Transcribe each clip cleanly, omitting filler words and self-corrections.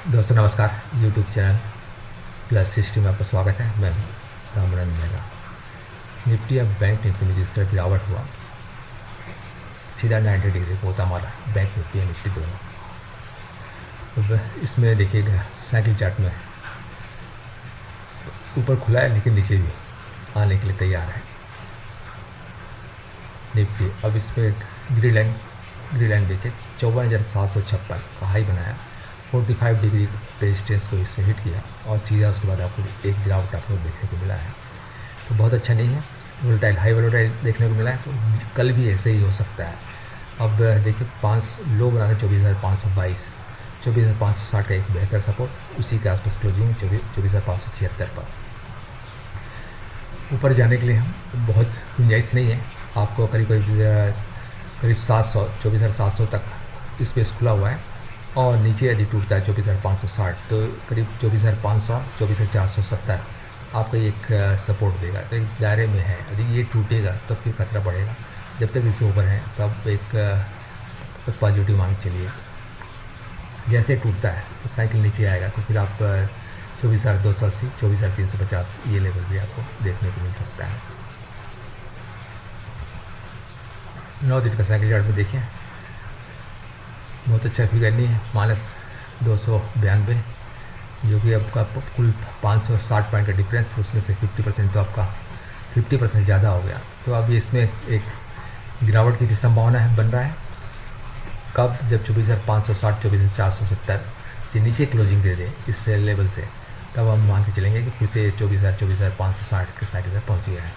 दोस्तों नमस्कार। YouTube channel plus history में आपका स्वागत है। मैं रामनंद मेहरा। निफ्टी अब बैंक निफ्टी में जिस तरह गिरावट हुआ, सीधा 90 डिग्री को होता हमारा बैंक निफ्टी या निफ्टी दोनों। अब इसमें देखिएगा साइकिल चार्ट में ऊपर खुला है लेकिन नीचे भी आने के लिए तैयार है निफ्टी। अब इसमें ग्रीन लाइन देखिए 54,756 का हाई बनाया, 45 डिग्री रेजिस्टेंस को इसने हिट किया और सीधा उसके बाद आपको एक गिरावट आपको देखने को मिला है। तो बहुत अच्छा नहीं है, वोलेटाइल हाई वोलेटाइल देखने को मिला है। तो कल भी ऐसे ही हो सकता है। अब देखिए 5 लो बना था 24,522, 24,560 का एक बेहतर सपोर्ट, उसी के आसपास क्लोजिंग 24,576 पर। ऊपर जाने के लिए हम बहुत गुंजाइश नहीं है, आपको करीब 700 24,700 तक स्पेस खुला हुआ है और नीचे यदि टूटता है 24,560 तो करीब 24,500 24,470 आपको एक सपोर्ट देगा। तो एक दायरे में है, यदि ये टूटेगा तो फिर खतरा बढ़ेगा। जब तक इससे ऊपर है तब एक पॉजिटिव मान चलिए। जैसे टूटता है तो साइकिल नीचे आएगा तो फिर आप 24,280 24,350 ये लेवल भी आपको देखने को मिल सकता है। 9 दिन का साइकिल चार्ट में देखिए, बहुत अच्छा फिगर नहीं है, -292, जो कि आपका कुल 560 पॉइंट का डिफरेंस, उसमें से 50% तो आपका 50% ज़्यादा हो गया। तो अब इसमें एक गिरावट की भी संभावना है, बन रहा है। कब? जब 24,560 24,470 से नीचे क्लोजिंग दे दे इस लेवल से, तब हम मान के चलेंगे कि फिर से 24,560 के साइकिल से पहुँच गया है।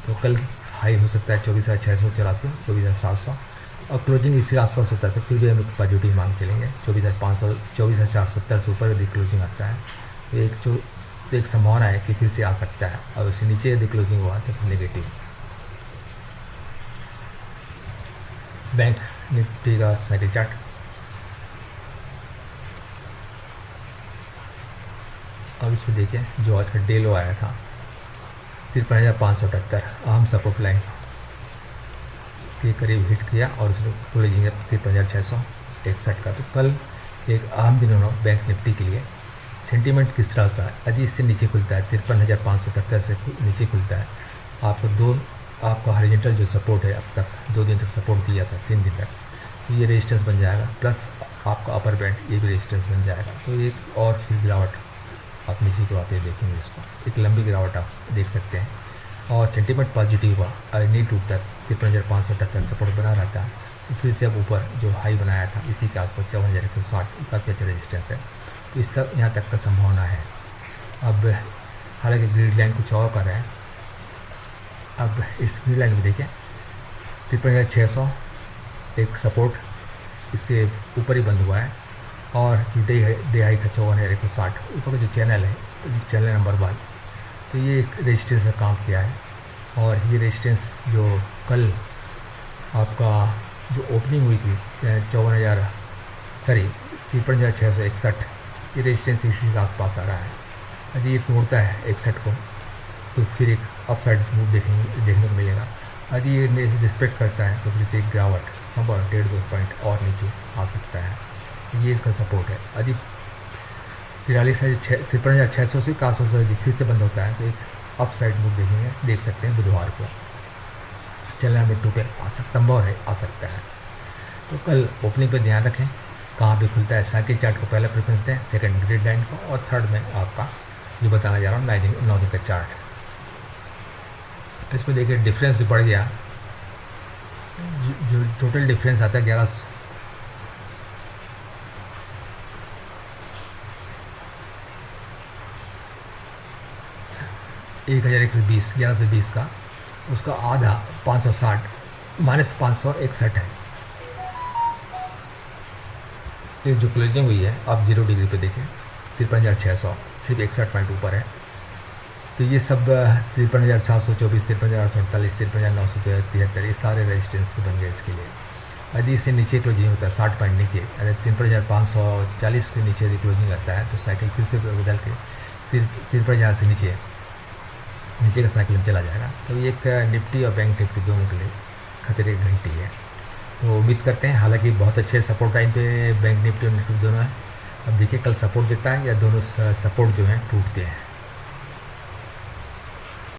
तो कल हाई हो सकता है 24,684 24,700 और क्लोजिंग इसी आसपास होता है तो फिर भी हम पॉजिटिव मांग चलेंगे। 24,500 24,470 से ऊपर यदि क्लोजिंग आता है तो एक संभावना है कि फिर से आ सकता है, और उससे नीचे यदि क्लोजिंग हुआ तो फिर नेगेटिव। बैंक निफ्टी का साइकिल चार्ट, अब इसमें देखिए जो आज का डे लो आया था 53,578, अहम सपोर्ट लाइन के करीब हिट किया और उसने क्लोजिंग 53,661 का। तो कल एक अहम दिन होना बैंक निफ्टी के लिए। सेंटीमेंट किस तरह होता है? यदि इससे नीचे खुलता है 53,578 से नीचे खुलता है, आपका हॉरिजॉन्टल जो सपोर्ट है अब तक 2 दिन तक सपोर्ट दिया था, 3 दिन तक, तो ये रेजिस्टेंस बन जाएगा, प्लस आपका अपर बैंड ये भी रेजिस्टेंस बन जाएगा। तो एक और फिर गिरावट आप नीचे को आते देखेंगे, इसको एक लंबी गिरावट आप देख सकते हैं। और सेंटीमेंट पॉजिटिव हुआ, अगर नहीं टूटता 53,578 सपोर्ट बना रहता है तो फिर से अब ऊपर जो हाई बनाया था इसी के आसपास 54,160 काफ़ी अच्छा रेजिस्टेंस है। तो इस तक यहाँ तक का संभावना है। अब हालांकि ग्रीड लाइन कुछ और कर रहा है। अब इस ग्रीड लाइन में देखिए 53,600 एक सपोर्ट इसके ऊपर ही बंद हुआ है, और डे हाई था 54,160 ऊपर का जो चैनल है, चैनल नंबर 1, तो ये एक रेजिस्टेंस का काम किया है। और ये रेजिस्टेंस जो कल आपका जो ओपनिंग हुई थी 53,661, ये रेजिस्टेंस इसी के आसपास आ रहा है। यदि ये तोड़ता है 61 को तो फिर एक अपसाइड मूव देखने को मिलेगा। यदि ये रिस्पेक्ट करता है तो फिर से एक गिरावट संभव 1.5-2 पॉइंट और नीचे आ सकता है। ये इसका सपोर्ट है। यदि 53,600 से 400 फिर से बंद होता है तो एक अप साइड मूव देख सकते हैं बुधवार को। चलना नंबर 2 पे संभव है, आ सकता है। तो कल ओपनिंग पे ध्यान रखें कहाँ पे खुलता है। साइकिल चार्ट को पहला प्रेफरेंस दें, सेकंड ग्रिड लाइन को, और थर्ड में आपका जो बताना जा रहा हूँ 9 दिन का चार्ट। इसमें देखिए डिफरेंस बढ़ गया, जो टोटल डिफरेंस आता है 1120 का, उसका आधा 560 -561 है। ये जो क्लोजिंग हुई है आप 0 डिग्री पे देखें 53,600 सिर्फ 61 पॉइंट ऊपर है। तो ये सब 53,724 53,848 53,973 ये सारे रेजिस्टेंस बन गए इसके लिए। यदि इससे नीचे क्लोजिंग होता है 60 पॉइंट नीचे, अगर 53,540 के नीचे यदि क्लोजिंग आता है तो साइकिल फिर से बदल के 53,000 से नीचे का साइकिल में चला जाएगा। तो ये एक निफ्टी और बैंक निफ्टी दोनों के लिए खतरे की घंटी है। तो उम्मीद करते हैं, हालांकि बहुत अच्छे सपोर्ट टाइम पे बैंक निफ्टी और निफ्टी दोनों है, अब देखिए कल सपोर्ट देता है या दोनों सपोर्ट जो हैं टूटते हैं।